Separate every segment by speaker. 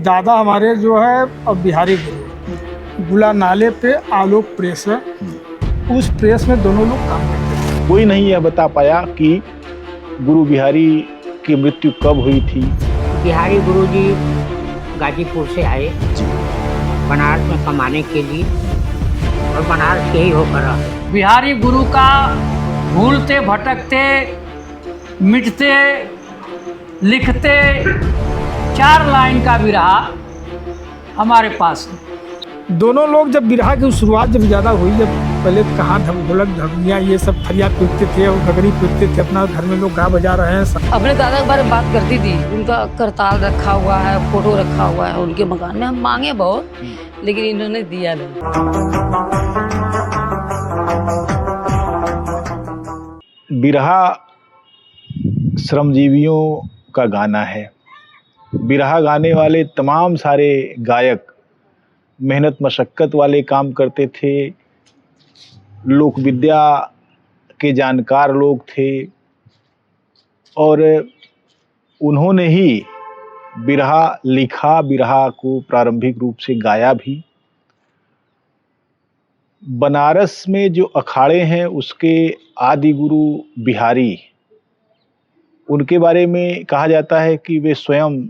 Speaker 1: दादा हमारे जो है अब बिहारी गुरु गुला नाले पे आलोक प्रेस है, उस प्रेस में दोनों लोग काम करते थे।
Speaker 2: कोई नहीं यह बता पाया कि गुरु बिहारी की मृत्यु कब हुई थी।
Speaker 3: बिहारी गुरु जी गाजीपुर से आए बनारस में कमाने के लिए और बनारस के ही होकर रहे।
Speaker 4: बिहारी गुरु का भूलते भटकते मिटते लिखते 4 लाइन का बिरहा हमारे पास है।
Speaker 1: दोनों लोग जब बिरहा की शुरुआत जब ज़्यादा हुई, जब पहले कहाँ ढोलक धर्मिया ये सब फरियाद पीटते थे और घगरी पीटते थे, अपना घर में लोग गा बजा रहे हैं।
Speaker 5: अपने दादा के बारे में बात करती थी, उनका करताल रखा हुआ है, फोटो रखा हुआ है उनके मकान में। हम मांगे बहुत लेकिन इन्होंने दिया नहीं।
Speaker 2: बिरहा श्रमजीवियों का गाना है। बिरहा गाने वाले तमाम सारे गायक मेहनत मशक्क़त वाले काम करते थे, लोक विद्या के जानकार लोग थे और उन्होंने ही बिरहा लिखा, बिरहा को प्रारंभिक रूप से गाया भी। बनारस में जो अखाड़े हैं उसके आदि गुरु बिहारी, उनके बारे में कहा जाता है कि वे स्वयं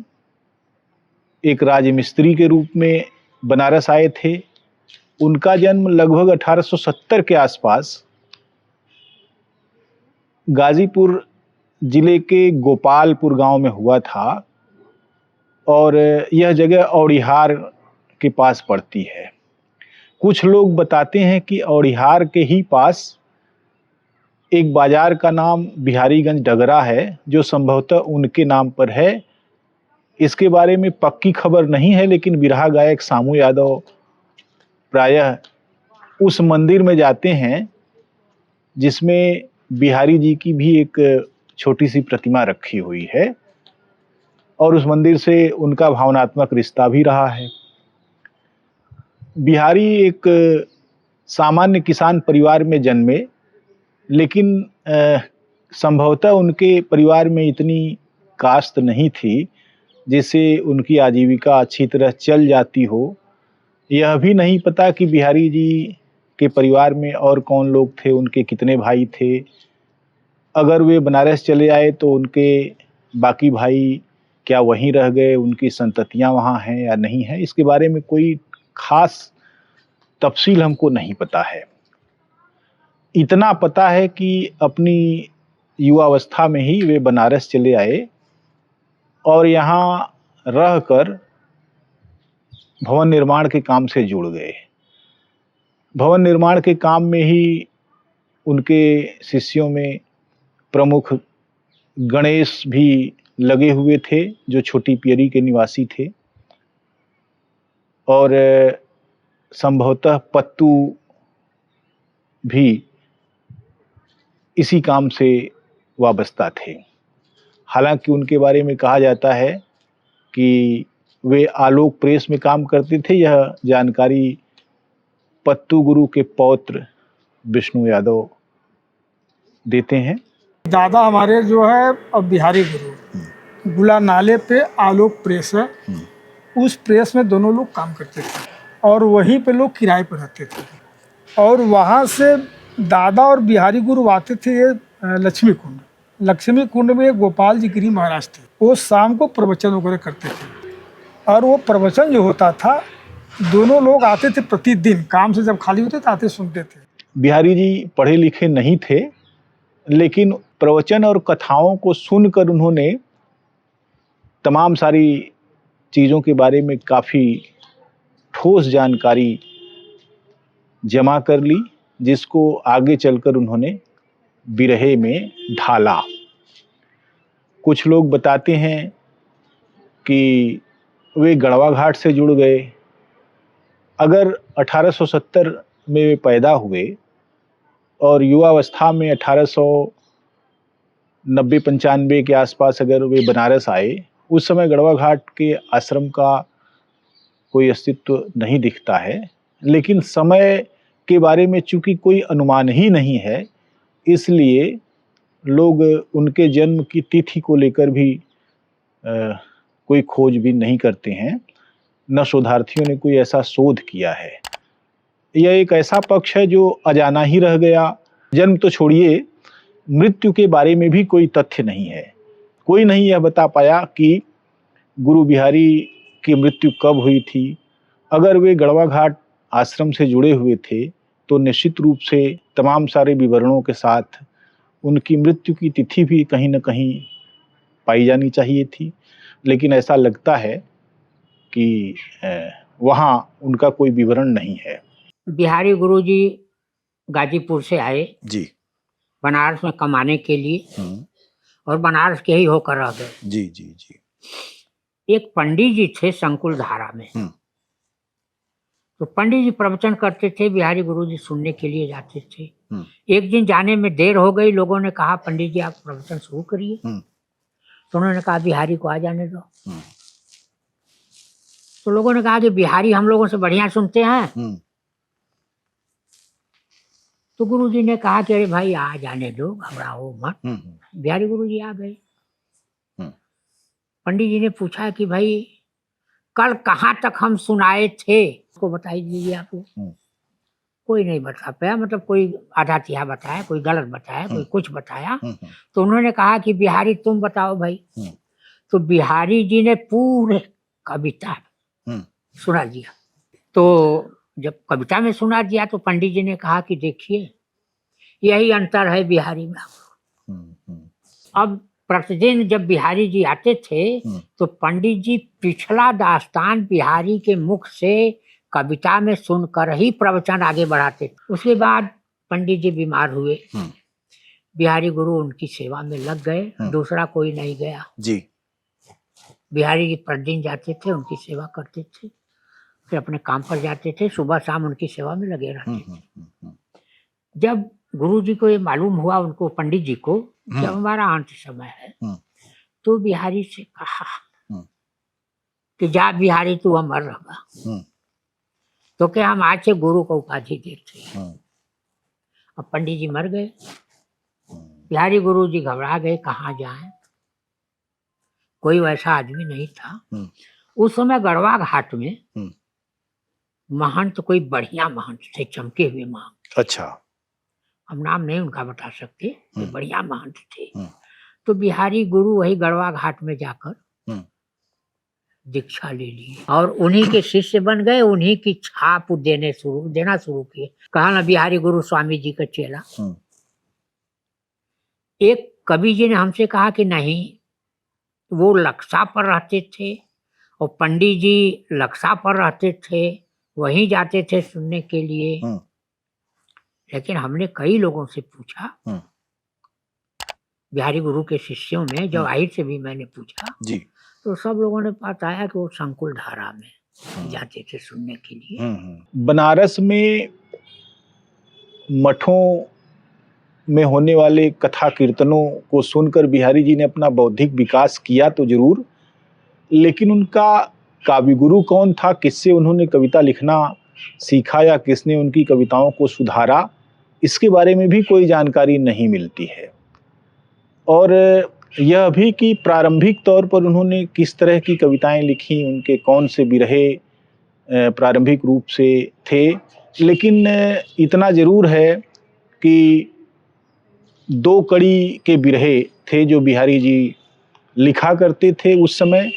Speaker 2: एक राजमिस्त्री के रूप में बनारस आए थे। उनका जन्म लगभग 1870 के आसपास गाजीपुर जिले के गोपालपुर गांव में हुआ था और यह जगह औड़िहार के पास पड़ती है। कुछ लोग बताते हैं कि औड़िहार के ही पास एक बाजार का नाम बिहारीगंज डगरा है, जो संभवतः उनके नाम पर है। इसके बारे में पक्की खबर नहीं है, लेकिन बिरहा गायक सामू यादव प्रायः उस मंदिर में जाते हैं जिसमें बिहारी जी की भी एक छोटी सी प्रतिमा रखी हुई है और उस मंदिर से उनका भावनात्मक रिश्ता भी रहा है। बिहारी एक सामान्य किसान परिवार में जन्मे, लेकिन संभवतः उनके परिवार में इतनी काश्त नहीं थी जिससे उनकी आजीविका अच्छी तरह चल जाती हो। यह भी नहीं पता कि बिहारी जी के परिवार में और कौन लोग थे, उनके कितने भाई थे। अगर वे बनारस चले आए तो उनके बाकी भाई क्या वहीं रह गए, उनकी संततियां वहाँ हैं या नहीं हैं, इसके बारे में कोई खास तफसील हमको नहीं पता है। इतना पता है कि अपनी युवावस्था में ही वे बनारस चले आए और यहाँ रहकर भवन निर्माण के काम से जुड़ गए। भवन निर्माण के काम में ही उनके शिष्यों में प्रमुख गणेश भी लगे हुए थे, जो छोटी पियरी के निवासी थे, और संभवतः पत्तू भी इसी काम से वाबस्ता थे। हालांकि उनके बारे में कहा जाता है कि वे आलोक प्रेस में काम करते थे। यह जानकारी पत्तू गुरु के पौत्र विष्णु यादव देते हैं।
Speaker 1: दादा हमारे जो है अब बिहारी गुरु गुला नाले पे आलोक प्रेस है, उस प्रेस में दोनों लोग काम करते थे और वहीं पे लोग किराए पर रहते थे। और वहाँ से दादा और बिहारी गुरु आते थे ये लक्ष्मी कुंड में गोपाल जी गिरी महाराज थे। वो शाम को प्रवचन वगैरह करते थे और वो प्रवचन जो होता था, दोनों लोग आते थे प्रतिदिन, काम से जब खाली होते थे आते सुनते थे।
Speaker 2: बिहारी जी पढ़े लिखे नहीं थे, लेकिन प्रवचन और कथाओं को सुनकर उन्होंने तमाम सारी चीज़ों के बारे में काफ़ी ठोस जानकारी जमा कर ली, जिसको आगे चलकर उन्होंने बिरहे में ढाला। कुछ लोग बताते हैं कि वे गढ़वा घाट से जुड़ गए। अगर 1870 में वे पैदा हुए और युवावस्था में 1890-95 के आसपास अगर वे बनारस आए, उस समय गढ़वा घाट के आश्रम का कोई अस्तित्व नहीं दिखता है। लेकिन समय के बारे में चूंकि कोई अनुमान ही नहीं है, इसलिए लोग उनके जन्म की तिथि को लेकर भी कोई खोजबीन नहीं करते हैं। न शोधार्थियों ने कोई ऐसा शोध किया है। यह एक ऐसा पक्ष है जो अजाना ही रह गया। जन्म तो छोड़िए, मृत्यु के बारे में भी कोई तथ्य नहीं है। कोई नहीं यह बता पाया कि गुरु बिहारी की मृत्यु कब हुई थी। अगर वे गढ़वा घाट आश्रम से जुड़े हुए थे तो निश्चित रूप से तमाम सारे विवरणों के साथ उनकी मृत्यु की तिथि भी कहीं न कहीं पाई जानी चाहिए थी, लेकिन ऐसा लगता है कि वहाँ उनका कोई विवरण नहीं है।
Speaker 3: बिहारी गुरुजी गाजीपुर से आए
Speaker 2: जी
Speaker 3: बनारस में कमाने के लिए, और बनारस के ही होकर रह गए।
Speaker 2: जी जी जी।
Speaker 3: एक पंडित जी थे संकुल धारा में, तो पंडित जी प्रवचन करते थे, बिहारी गुरुजी सुनने के लिए जाते थे। एक दिन जाने में देर हो गई, लोगों ने कहा पंडित जी आप प्रवचन शुरू करिए, तो उन्होंने कहा बिहारी को आ जाने दो। तो लोगों ने कहा कि बिहारी हम लोगों से बढ़िया सुनते हैं। तो गुरुजी ने कहा कि अरे भाई आ जाने दो, घबराओ मत। बिहारी गुरुजी आ गए। पंडित जी ने पूछा कि भाई कल कहाँ तक हम सुनाए थे, उसको बताई दीजिए आपको। कोई नहीं बता पाया, मतलब कोई आधा तिहा बताया, कोई गलत बताया, कोई कुछ बताया। तो उन्होंने कहा कि बिहारी तुम बताओ भाई। तो बिहारी जी ने पूरे कविता सुना दिया। तो जब कविता में सुना दिया तो पंडित जी ने कहा कि देखिए यही अंतर है बिहारी में। अब प्रतिदिन जब बिहारी जी आते थे तो पंडित जी पिछला दास्तान बिहारी के मुख से कविता में सुनकर ही प्रवचन आगे बढ़ाते। उसके बाद पंडित जी बीमार हुए, बिहारी गुरु उनकी सेवा में लग गए, दूसरा कोई नहीं गया
Speaker 2: जी।
Speaker 3: बिहारी जी प्रतिदिन जाते थे, उनकी सेवा करते थे, फिर अपने काम पर जाते थे, सुबह शाम उनकी सेवा में लगे रहते थे। जब गुरु जी को ये मालूम हुआ, उनको पंडित जी को, जब हमारा अंत समय है, तो बिहारी से कहा कि जा बिहारी तू अमर रहा, तो क्या हम आज से गुरु को उपाधि देते हैं। अब पंडित जी मर गए, बिहारी गुरु जी घबरा गए, कहाँ जाएं, कोई वैसा आदमी नहीं था। उस समय गढ़वा घाट में महंत कोई बढ़िया महंत थे, चमके हुए महंत।
Speaker 2: अच्छा।
Speaker 3: हम नाम नहीं उनका बता सकते, तो बढ़िया महंत थे। तो बिहारी गुरु वही गढ़वा घाट में जाकर दीक्षा ले ली और उन्हीं के शिष्य बन गए, उन्हीं की छाप देना शुरू किए। कहा ना बिहारी गुरु स्वामी जी का चेला। एक कवि जी ने हमसे कहा कि नहीं, वो लक्सा पर रहते थे और पंडित जी लक्सा पर रहते थे, वहीं जाते थे सुनने के लिए। लेकिन हमने कई लोगों से पूछा, बिहारी गुरु के शिष्यों में, जब आहिर से भी मैंने पूछा
Speaker 2: जी,
Speaker 3: तो सब लोगों ने बताया कि वो संकुल धारा में जाते थे सुनने के लिए।
Speaker 2: बनारस में मठों में होने वाले कथा कीर्तनों को सुनकर बिहारी जी ने अपना बौद्धिक विकास किया तो जरूर, लेकिन उनका काव्य गुरु कौन था, किससे उन्होंने कविता लिखना सीखा या किसने उनकी कविताओं को सुधारा, इसके बारे में भी कोई जानकारी नहीं मिलती है। और यह भी कि प्रारंभिक तौर पर उन्होंने किस तरह की कविताएं लिखी, उनके कौन से बिरहे प्रारंभिक रूप से थे। लेकिन इतना ज़रूर है कि 2 कड़ी के बिरहे थे जो बिहारी जी लिखा करते थे उस समय।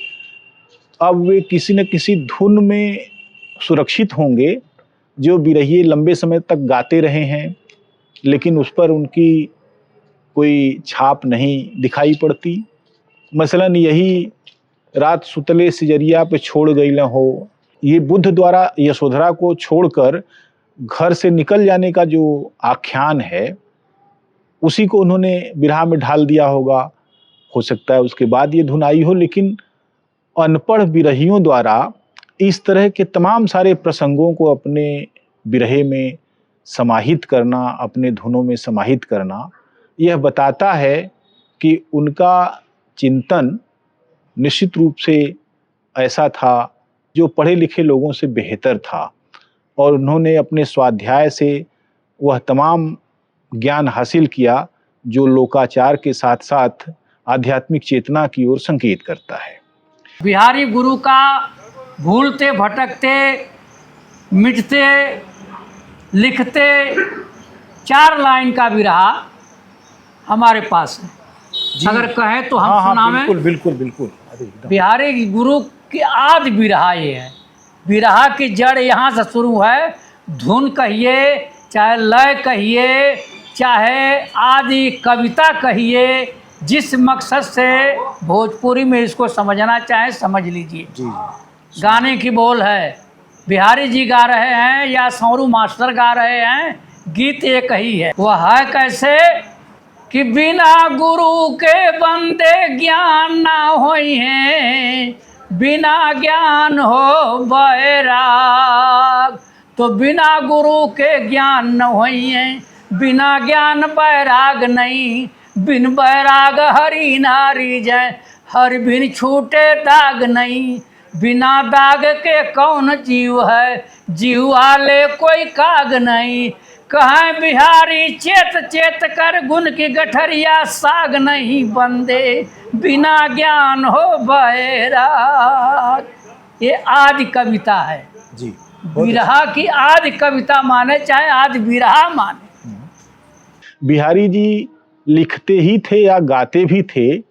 Speaker 2: अब वे किसी न किसी धुन में सुरक्षित होंगे जो बिरहिए लंबे समय तक गाते रहे हैं, लेकिन उस पर उनकी कोई छाप नहीं दिखाई पड़ती। मसलन यही रात सुतले सिजरिया पे छोड़ गई न हो, ये बुद्ध द्वारा यशोधरा को छोड़कर घर से निकल जाने का जो आख्यान है, उसी को उन्होंने बिरहा में ढाल दिया होगा। हो सकता है उसके बाद ये धुन आई हो, लेकिन अनपढ़ बिरहियों द्वारा इस तरह के तमाम सारे प्रसंगों को अपने बिरहे में समाहित करना, अपने धुनों में समाहित करना, यह बताता है कि उनका चिंतन निश्चित रूप से ऐसा था जो पढ़े लिखे लोगों से बेहतर था, और उन्होंने अपने स्वाध्याय से वह तमाम ज्ञान हासिल किया जो लोकाचार के साथ साथ आध्यात्मिक चेतना की ओर संकेत करता है।
Speaker 4: बिहारी गुरु का भूलते भटकते मिटते लिखते 4 लाइन का भी रहा हमारे पास है। अगर कहें तो हम
Speaker 2: हाँ हाँ,
Speaker 4: सुनावें।
Speaker 2: बिल्कुल बिल्कुल बिल्कुल। अरे एकदम।
Speaker 4: बिहारी गुरु की आदि बिरहा ये है। बिरहा की जड़ यहाँ से शुरू है। धुन कहिए, चाहे लय कहिए, चाहे आदि कविता कहिए, जिस मकसद से भोजपुरी में इसको समझना चाहे समझ लीजिए।
Speaker 2: जी
Speaker 4: गाने की बोल है, बिहारी जी गा रहे हैं या सौरू मास्टर गा रहे हैं, गीत एक ही है। वह है कैसे कि बिना गुरु के बंदे ज्ञान ना होई हैं, बिना ज्ञान हो बैराग। तो बिना गुरु के ज्ञान न होई हैं, बिना ज्ञान बैराग नहीं, बिन बैराग हरि नारी जय, हरि बिन छूटे दाग नहीं, बिना दाग के कौन जीव है, जीव वाले कोई काग नहीं। कहें बिहारी चेत चेत कर गुण की गठरिया, साग नहीं बंदे बिना ज्ञान हो बैराग। ये आदि कविता है।
Speaker 2: जी।
Speaker 4: बिरहा की आदि कविता माने चाहे आदि बिरहा माने।
Speaker 2: बिहारी जी लिखते ही थे या गाते भी थे,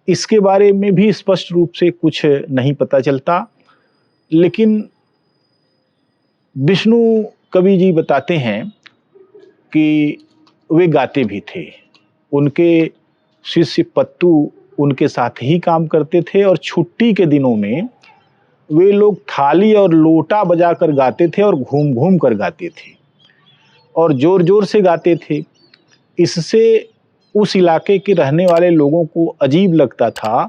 Speaker 2: इसके बारे में भी स्पष्ट रूप से कुछ नहीं पता चलता, लेकिन विष्णु कवि जी बताते हैं कि वे गाते भी थे। उनके शिष्य पत्तू उनके साथ ही काम करते थे और छुट्टी के दिनों में वे लोग थाली और लोटा बजाकर गाते थे और घूम घूम कर गाते थे और जोर जोर से गाते थे। इससे उस इलाके के रहने वाले लोगों को अजीब लगता था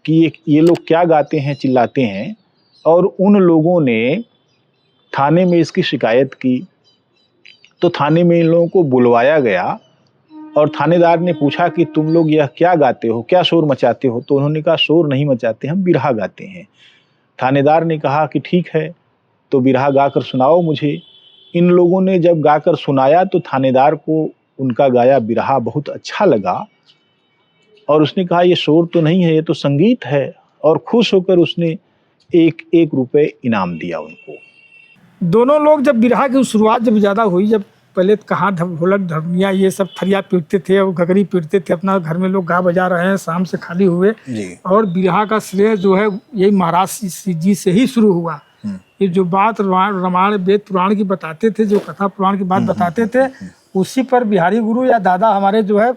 Speaker 2: कि ये लोग क्या गाते हैं, चिल्लाते हैं, और उन लोगों ने थाने में इसकी शिकायत की। तो थाने में इन लोगों को बुलवाया गया और थानेदार ने पूछा कि तुम लोग यह क्या गाते हो, क्या शोर मचाते हो? तो उन्होंने कहा शोर नहीं मचाते, हम बिरहा गाते हैं। थानेदार ने कहा कि ठीक है, तो बिरहा गाकर सुनाओ मुझे। इन लोगों ने जब गाकर सुनाया तो थानेदार को उनका गाया बिरहा बहुत अच्छा लगा और उसने कहा ये शोर तो नहीं है, ये तो संगीत है, और खुश होकर उसने 1-1 रुपए इनाम दिया उनको।
Speaker 1: दोनों लोग जब बिरहा की शुरुआत जब ज़्यादा हुई, जब पहले कहाँ ढोलक धर्मिया ये सब थरिया पीटते थे और घघरी पीटते थे, अपना घर में लोग गा बजा रहे हैं, शाम से खाली हुए
Speaker 2: जी।
Speaker 1: और बिरहा का श्रेय जो है यही महाराज जी से ही शुरू हुआ। ये जो बात रामायण वेद पुराण की बताते थे, जो कथा पुराण की बात बताते थे, उसी पर बिहारी गुरु या दादा हमारे जो है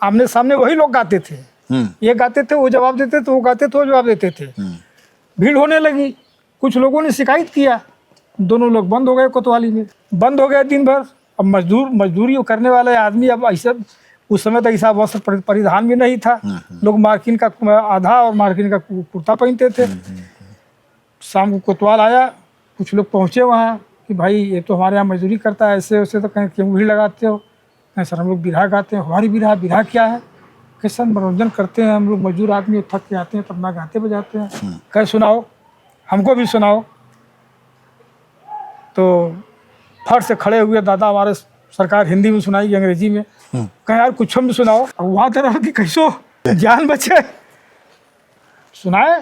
Speaker 1: आमने सामने वही लोग गाते थे। ये गाते थे, वो जवाब देते थे, वो गाते थे, वो जवाब देते थे। भीड़ होने लगी, कुछ लोगों ने शिकायत किया, दोनों लोग बंद हो गए, कोतवाली में बंद हो गए दिन भर। अब मजदूरी करने वाले आदमी, अब ऐसा उस समय तक ऐसा वस्त्र परिधान भी नहीं था, लोग मार्किन का आधा और मार्किन का कुर्ता पहनते थे। शाम को कोतवाल आया, कुछ लोग पहुँचे वहाँ कि भाई ये तो हमारे यहाँ मजदूरी करता है, ऐसे वैसे, तो कहीं क्यों भीड़ लगाते हो? कहीं सर हम लोग बिरहा गाते हैं। हमारी बिरहा क्या है? कैसा मनोरंजन करते हैं हम लोग, मजदूर आदमी थक के आते हैं तब ना गाते बजाते हैं। कह सुनाओ, हमको भी सुनाओ। तो फट से खड़े हुए दादा हमारे, सरकार हिंदी में सुनाई, अंग्रेजी में। कहीं यार कुछ भी सुनाओ। अब वहाँ तरह कि कैसो जान बचे, सुनाए।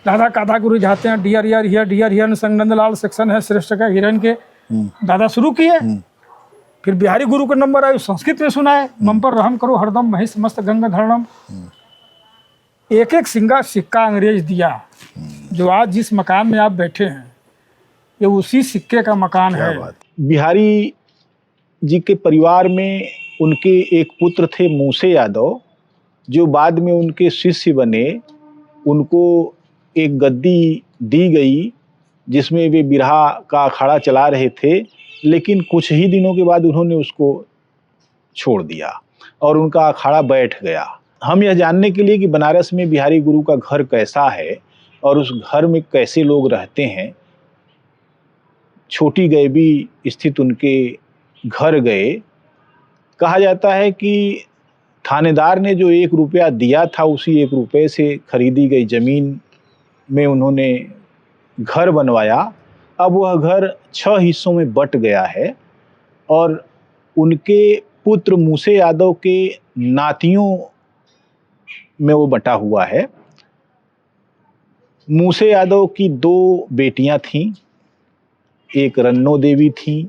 Speaker 1: दादा कथा को रिझाते हैं, डियर हियर हियर डियर हियर संग नंदलाल सेक्शन है श्रेष्ठ का हिरन के। दादा शुरू किए, फिर बिहारी गुरु का नंबर आया, संस्कृत में सुनाए। मम पर रहम करो हरदम महिष मस्त गंगा धरणम। एक एक सिक्का अंग्रेज दिया। जो आज जिस मकान में आप बैठे हैं, ये उसी सिक्के का मकान है।
Speaker 2: बिहारी जी के परिवार में उनके एक पुत्र थे मूसे यादव, जो बाद में उनके शिष्य बने। उनको एक गद्दी दी गई जिसमें वे बिरहा का अखाड़ा चला रहे थे, लेकिन कुछ ही दिनों के बाद उन्होंने उसको छोड़ दिया और उनका अखाड़ा बैठ गया। हम यह जानने के लिए कि बनारस में बिहारी गुरु का घर कैसा है और उस घर में कैसे लोग रहते हैं, छोटी गैबी स्थित उनके घर गए। कहा जाता है कि थानेदार ने जो 1 रुपया दिया था, उसी 1 रुपये से खरीदी गई ज़मीन में उन्होंने घर बनवाया। अब वह घर 6 हिस्सों में बट गया है और उनके पुत्र मूसे यादव के नातियों में वो बटा हुआ है। मूसे यादव की 2 बेटियां थीं, एक रन्नो देवी थी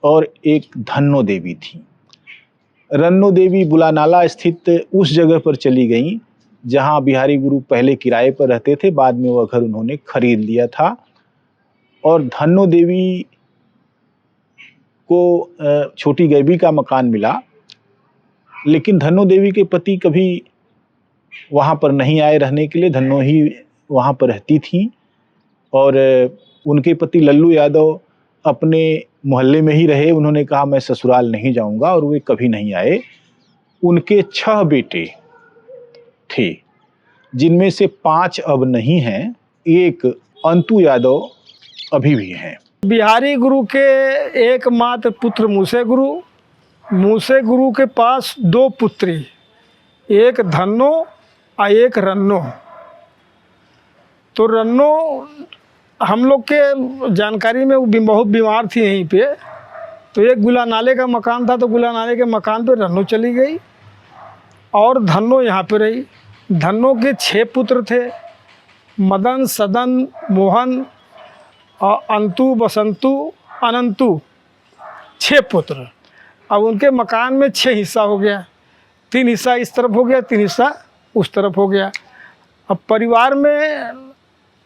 Speaker 2: और एक धन्नो देवी थी। रन्नो देवी बुलानाला स्थित उस जगह पर चली गईं जहां बिहारी गुरु पहले किराए पर रहते थे, बाद में वह घर उन्होंने खरीद लिया था। और धन्नो देवी को छोटी गैबी का मकान मिला, लेकिन धन्नो देवी के पति कभी वहाँ पर नहीं आए रहने के लिए, धन्नो ही वहाँ पर रहती थी। और उनके पति लल्लू यादव अपने मोहल्ले में ही रहे, उन्होंने कहा मैं ससुराल नहीं जाऊंगा, और वे कभी नहीं आए। उनके 6 बेटे थे, जिनमें से 5 अब नहीं हैं, एक अंतु यादव अभी भी हैं।
Speaker 1: बिहारी गुरु के एकमात्र पुत्र मूसे गुरु के पास 2 पुत्री, एक धन्नो और एक रन्नो। तो रन्नो हम लोग के जानकारी में वो बहुत बीमार थी यहीं पे, तो एक गुला नाले का मकान था, तो गुला नाले के मकान पे रन्नो चली गई और धन्नो यहाँ पे रही। धन्नो के 6 पुत्र थे, मदन, सदन, मोहन और अंतु, बसंतु, अनंतु, 6 पुत्र। अब उनके मकान में 6 हिस्सा हो गया, 3 हिस्सा इस तरफ हो गया, 3 हिस्सा उस तरफ हो गया। अब परिवार में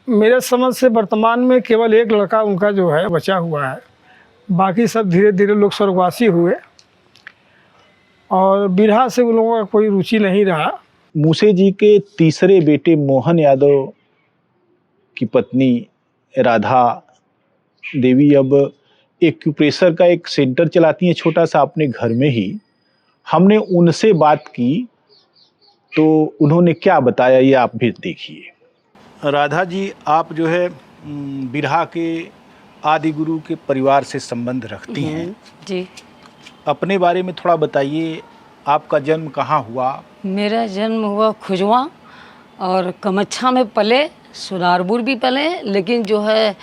Speaker 1: मेरे समझ से वर्तमान में केवल एक लड़का उनका जो है बचा हुआ है, बाकी सब धीरे धीरे लोग स्वर्गवासी हुए और बिरहा से उन लोगों का कोई रुचि नहीं रहा।
Speaker 2: मूसे जी के तीसरे बेटे मोहन यादव की पत्नी राधा देवी अब एक्यूप्रेशर का एक सेंटर चलाती हैं छोटा सा अपने घर में ही। हमने उनसे बात की तो उन्होंने क्या बताया ये आप भी देखिए। राधा जी, आप जो है बिरहा के आदि गुरु के परिवार से संबंध रखती हैं
Speaker 5: जी।
Speaker 2: अपने बारे में थोड़ा बताइए, आपका जन्म कहाँ हुआ?
Speaker 5: मेरा जन्म हुआ खुजवा और कमच्छा में पले, सुनारपुर भी पले, लेकिन जो है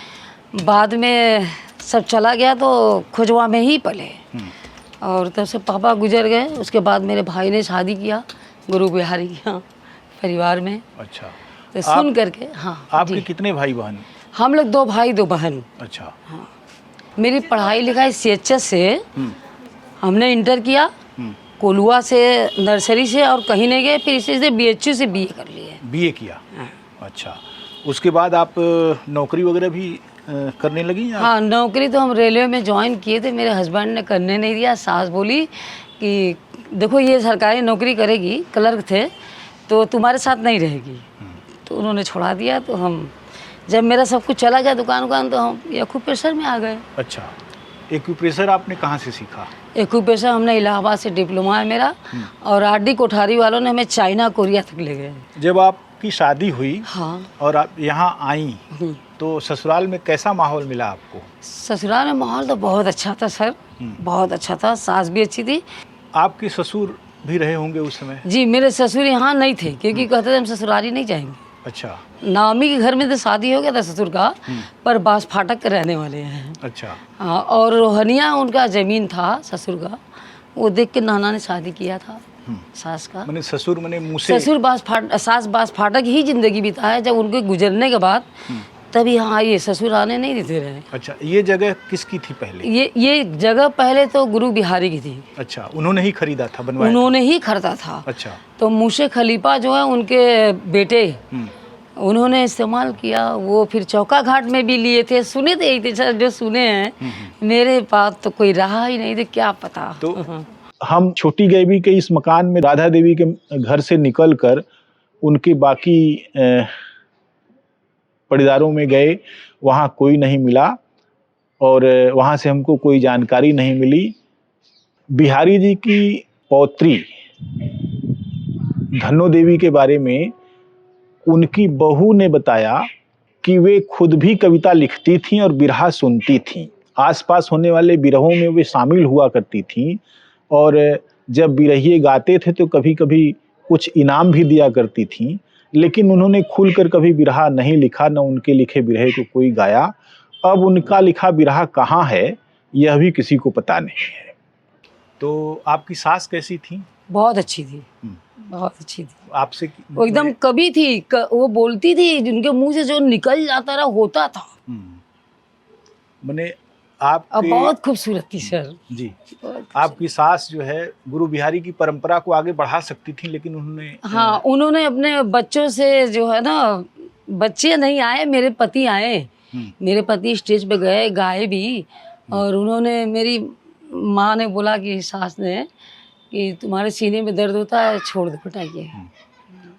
Speaker 5: बाद में सब चला गया तो खुजवा में ही पले। और तब से पापा गुजर गए, उसके बाद मेरे भाई ने शादी किया गुरु बिहारी के यहाँ परिवार में।
Speaker 2: अच्छा,
Speaker 5: तो सुन करके। हाँ,
Speaker 2: आपके
Speaker 5: जी।
Speaker 2: कितने भाई बहन?
Speaker 5: हम लोग 2 भाई 2 बहन।
Speaker 2: अच्छा।
Speaker 5: हाँ, मेरी पढ़ाई लिखाई CHS से हमने इंटर किया, कोलुआ से नर्सरी से, और कहीं नहीं गए, फिर इसी से BHU से BA कर लिए।
Speaker 2: BA किया? अच्छा, उसके बाद आप नौकरी वगैरह भी करने लगी?
Speaker 5: हाँ, नौकरी तो हम रेलवे में ज्वाइन किए थे, मेरे हस्बैंड ने करने नहीं दिया। सास बोली कि देखो ये सरकारी नौकरी करेगी, क्लर्क थे, तो तुम्हारे साथ नहीं रहेगी, तो उन्होंने छोड़ा दिया। तो हम जब मेरा सब कुछ चला गया दुकान तो हम एक्यूप्रेशर में आ गए।
Speaker 2: अच्छा, एक्यूप्रेशर आपने कहाँ से सीखा?
Speaker 5: एक्यूप्रेशर हमने इलाहाबाद से डिप्लोमा है मेरा, और RD कोठारी वालों ने हमें चाइना कोरिया तक ले गए।
Speaker 2: जब आपकी शादी हुई
Speaker 5: हाँ,
Speaker 2: और आप यहाँ आई तो ससुराल में कैसा माहौल मिला आपको?
Speaker 5: ससुराल में माहौल तो बहुत अच्छा था सर, बहुत अच्छा था। सास भी अच्छी थी।
Speaker 2: आपके ससुर भी रहे होंगे उस समय?
Speaker 5: जी, मेरे ससुर यहाँ नहीं थे, क्योंकि कहते थे हम ससुराल ही नहीं जाएंगे।
Speaker 2: अच्छा।
Speaker 5: नामी के घर में तो शादी हो गया था ससुर का, पर बास फाटक के रहने वाले हैं।
Speaker 2: अच्छा।
Speaker 5: हाँ, और रोहनिया उनका जमीन था ससुर का, वो देख के नाना ने शादी किया था सास का।
Speaker 2: मैंने ससुर मैंने मूसे
Speaker 5: ससुर सास बास फाटक ही जिंदगी बिताया। जब उनके गुजरने के बाद तभी हाँ ये ससुर आने नहीं देते रहे।
Speaker 2: अच्छा, ये जगह किसकी थी पहले?
Speaker 5: ये जगह पहले तो गुरु बिहारी की थी।
Speaker 2: अच्छा, उन्होंने ही खरीदा था, बनवाया?
Speaker 5: उन्होंने ही खरीदा था।
Speaker 2: अच्छा।
Speaker 5: तो मूसे खलीफा जो है उनके बेटे, उन्होंने इस्तेमाल किया। वो फिर चौका घाट में भी लिए थे, सुने थे यही थे जो सुने हैं। मेरे पास तो कोई रहा ही नहीं, तो क्या पता।
Speaker 2: तो हम छोटी गैबी के इस मकान में राधा देवी के घर से निकलकर उनके बाकी पड़ीदारों में गए, वहाँ कोई नहीं मिला और वहाँ से हमको कोई जानकारी नहीं मिली। बिहारी जी की पौत्री धन्नो देवी के बारे में उनकी बहू ने बताया कि वे खुद भी कविता लिखती थीं और बिरहा सुनती थीं। आसपास होने वाले बिरहों में वे शामिल हुआ करती थीं और जब बिरहिए गाते थे तो कभी कभी कुछ इनाम भी दिया करती थीं, लेकिन उन्होंने खुलकर कभी बिरहा नहीं लिखा, न उनके लिखे बिरहे को कोई गाया। अब उनका लिखा बिरहा कहाँ है यह भी किसी को पता नहीं है। तो आपकी सास कैसी थी?
Speaker 5: बहुत अच्छी थी, बहुत अच्छी थी
Speaker 2: आपसे
Speaker 5: वो, एकदम कभी थी वो बोलती थी, उनके मुंह से जो निकल जाता रहा होता था।
Speaker 2: मैंने
Speaker 5: अब
Speaker 2: आपके
Speaker 5: बहुत खूबसूरत थी सर।
Speaker 2: जी,
Speaker 5: बहुत
Speaker 2: आपकी सास जो है गुरु बिहारी की परंपरा को आगे बढ़ा सकती थी, लेकिन उन्होंने
Speaker 5: हाँ, उन्होंने अपने बच्चों से जो है ना, बच्चे नहीं आए, मेरे पति आए। मेरे पति स्टेज पे गए, गाए भी। और उन्होंने, मेरी माँ ने बोला कि सास ने, कि तुम्हारे सीने में दर्द होता है, छोड़ दो हटाइए।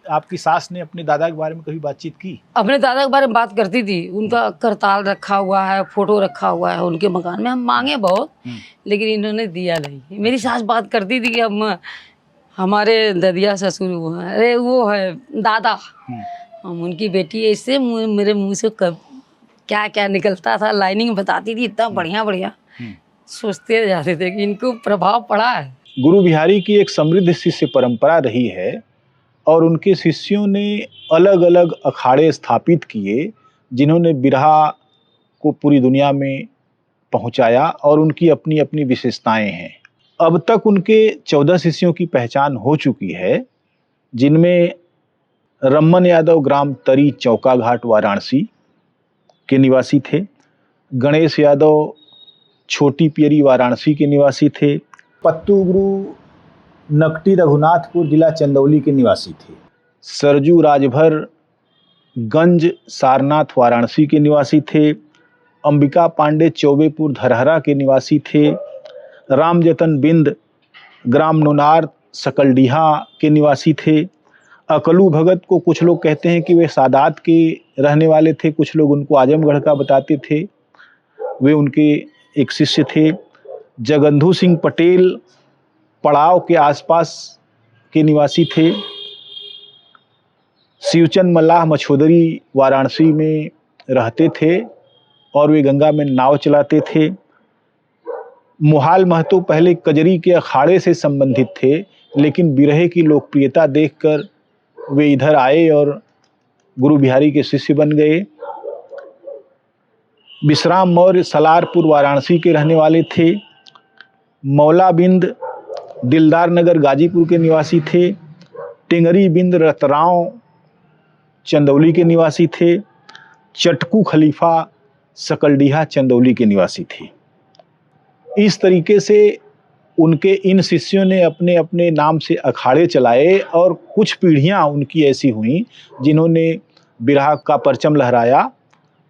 Speaker 2: आपकी सास ने अपने दादा के बारे में कभी बातचीत की?
Speaker 5: अपने दादा के बारे में बात करती थी। उनका करताल रखा हुआ है, फोटो रखा हुआ है उनके मकान में। हम मांगे बहुत, लेकिन इन्होंने दिया नहीं। मेरी सास बात करती थी कि हम, हमारे ददिया ससुर वो है, अरे वो है दादा, हम उनकी बेटी है। इससे मेरे मुंह से कब क्या क्या निकलता था, लाइनिंग बताती थी, इतना बढ़िया बढ़िया। सोचते जाते थे कि इनको प्रभाव पड़ा है।
Speaker 2: गुरु बिहारी की एक समृद्ध शिष्य परंपरा रही है और उनके शिष्यों ने अलग अलग अखाड़े स्थापित किए, जिन्होंने बिरहा को पूरी दुनिया में पहुंचाया, और उनकी अपनी अपनी विशेषताएं हैं। अब तक उनके 14 शिष्यों की पहचान हो चुकी है, जिनमें रमन यादव ग्राम तरी चौका घाट वाराणसी के निवासी थे। गणेश यादव छोटी पियरी वाराणसी के निवासी थे। पत्तू गुरु नकटी रघुनाथपुर जिला चंदौली के निवासी थे। सरजू राजभर गंज सारनाथ वाराणसी के निवासी थे। अंबिका पांडे चौबेपुर धरहरा के निवासी थे। रामजतन बिंद ग्राम नोनार सकलडीहा के निवासी थे। अकलू भगत को कुछ लोग कहते हैं कि वे सादात के रहने वाले थे, कुछ लोग उनको आजमगढ़ का बताते थे, वे उनके एक शिष्य थे। जगंधू सिंह पटेल पड़ाव के आसपास के निवासी थे। शिवचंद मल्लाह मछोदरी वाराणसी में रहते थे और वे गंगा में नाव चलाते थे। मोहाल महतो पहले कजरी के अखाड़े से संबंधित थे, लेकिन बिरहे की लोकप्रियता देखकर वे इधर आए और गुरु बिहारी के शिष्य बन गए। विश्राम मौर्य सलारपुर वाराणसी के रहने वाले थे। मौला बिंद दिलदार नगर गाजीपुर के निवासी थे। टिंगरी बिंद रतराव चंदौली के निवासी थे। चटकू खलीफा सकलडीहा चंदौली के निवासी थे। इस तरीके से उनके इन शिष्यों ने अपने अपने नाम से अखाड़े चलाए और कुछ पीढ़ियां उनकी ऐसी हुई जिन्होंने बिरहा का परचम लहराया,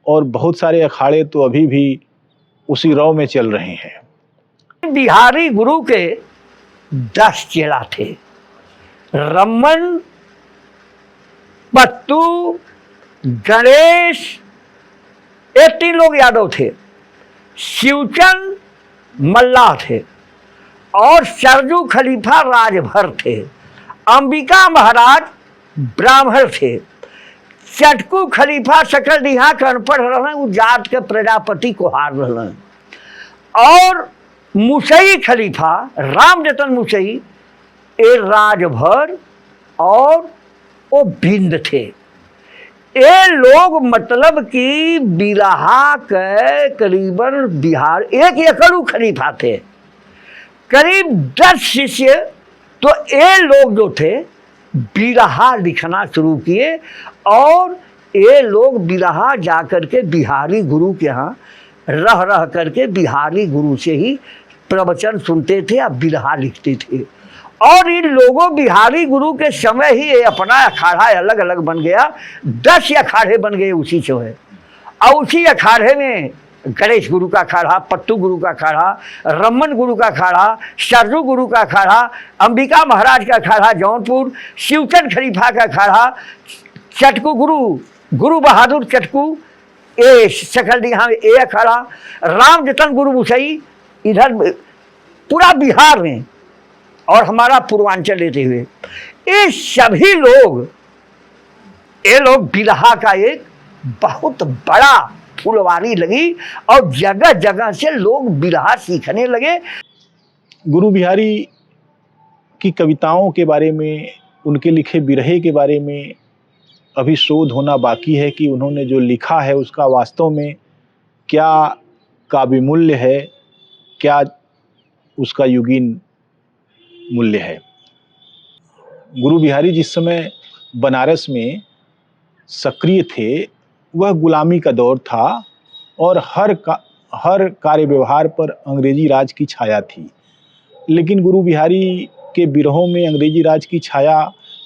Speaker 2: और बहुत सारे अखाड़े तो अभी भी उसी रौ में चल रहे हैं।
Speaker 4: बिहारी गुरु के 10 चेला थे। रमन, पत्तू, गणेश, ये 3 लोग यादव थे। शिवचंद मल्लाह थे और सरजू खलीफा राजभर थे। अंबिका महाराज ब्राह्मण थे। चटकू खलीफा सकलडीहा के अनपढ़ रहन, उ जात के प्रजापति को हार रहन। और मुसई खलीफा रामजतन मुसई ए राजभर और वो बिंद थे। ये लोग मतलब कि बिरहा के करीबन बिहार एक एकड़ू खलीफा थे। करीब 10 शिष्य। तो ये लोग जो थे बिरहा लिखना शुरू किए और ये लोग बिरहा जाकर के बिहारी गुरु के यहाँ रह रह करके बिहारी गुरु से ही प्रवचन सुनते थे या बिरहा लिखते थे। और इन लोगों बिहारी गुरु के समय ही ये अपना अखाड़ा अलग अलग बन गया। 10 अखाड़े बन गए उसी से है। और उसी अखाड़े में गणेश गुरु का अखाड़ा, पत्तू गुरु का अखाड़ा, रमन गुरु का अखाड़ा, सरजू गुरु का अखाड़ा, अंबिका महाराज का अखाड़ा जौनपुर, शिवचंद खलीफा का अखाड़ा, चटकू गुरु बहादुर चटकू ए सकलडीहा में ए अखाड़ा, रामजतन गुरु मुसई इधर पूरा बिहार में और हमारा पूर्वांचल लेते हुए ये सभी लोग, ये लोग बिरहा का एक बहुत बड़ा फुलवारी लगी और जगह जगह से लोग बिरहा सीखने लगे।
Speaker 2: गुरु बिहारी की कविताओं के बारे में, उनके लिखे बिरहे के बारे में अभी शोध होना बाकी है कि उन्होंने जो लिखा है उसका वास्तव में क्या काव्य मूल्य है, क्या उसका युगीन मूल्य है। गुरु बिहारी जिस समय बनारस में सक्रिय थे, वह गुलामी का दौर था और हर कार्य व्यवहार पर अंग्रेजी राज की छाया थी। लेकिन गुरु बिहारी के बिरहों में अंग्रेजी राज की छाया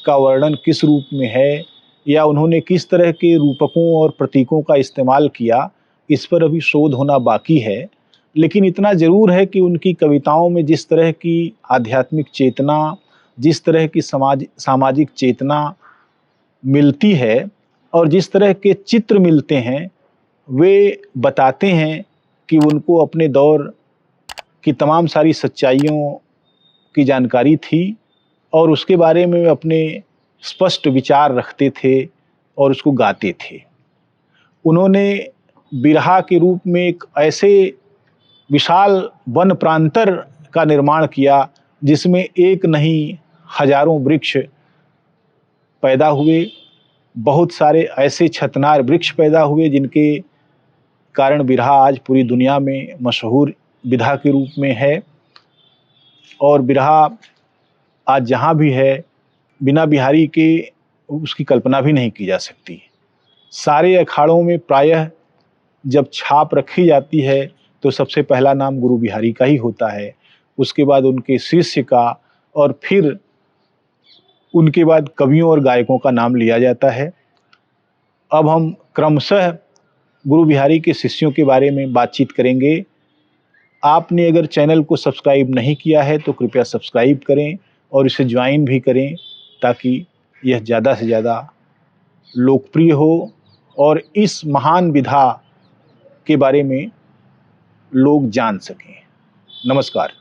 Speaker 2: का वर्णन किस रूप में है या उन्होंने किस तरह के रूपकों और प्रतीकों का इस्तेमाल किया, इस पर अभी शोध होना बाकी है। लेकिन इतना ज़रूर है कि उनकी कविताओं में जिस तरह की आध्यात्मिक चेतना, जिस तरह की सामाजिक चेतना मिलती है और जिस तरह के चित्र मिलते हैं, वे बताते हैं कि उनको अपने दौर की तमाम सारी सच्चाइयों की जानकारी थी और उसके बारे में वे अपने स्पष्ट विचार रखते थे और उसको गाते थे। उन्होंने बिरहा के रूप में एक ऐसे विशाल वन प्रांतर का निर्माण किया जिसमें एक नहीं हजारों वृक्ष पैदा हुए। बहुत सारे ऐसे छतनार वृक्ष पैदा हुए जिनके कारण बिरहा आज पूरी दुनिया में मशहूर विधा के रूप में है। और बिरहा आज जहाँ भी है, बिना बिहारी के उसकी कल्पना भी नहीं की जा सकती। सारे अखाड़ों में प्रायः जब छाप रखी जाती है तो सबसे पहला नाम गुरु बिहारी का ही होता है, उसके बाद उनके शिष्य का और फिर उनके बाद कवियों और गायकों का नाम लिया जाता है। अब हम क्रमशः गुरु बिहारी के शिष्यों के बारे में बातचीत करेंगे। आपने अगर चैनल को सब्सक्राइब नहीं किया है तो कृपया सब्सक्राइब करें और इसे ज्वाइन भी करें ताकि यह ज़्यादा से ज़्यादा लोकप्रिय हो और इस महान विधा के बारे में लोग जान सकें। नमस्कार।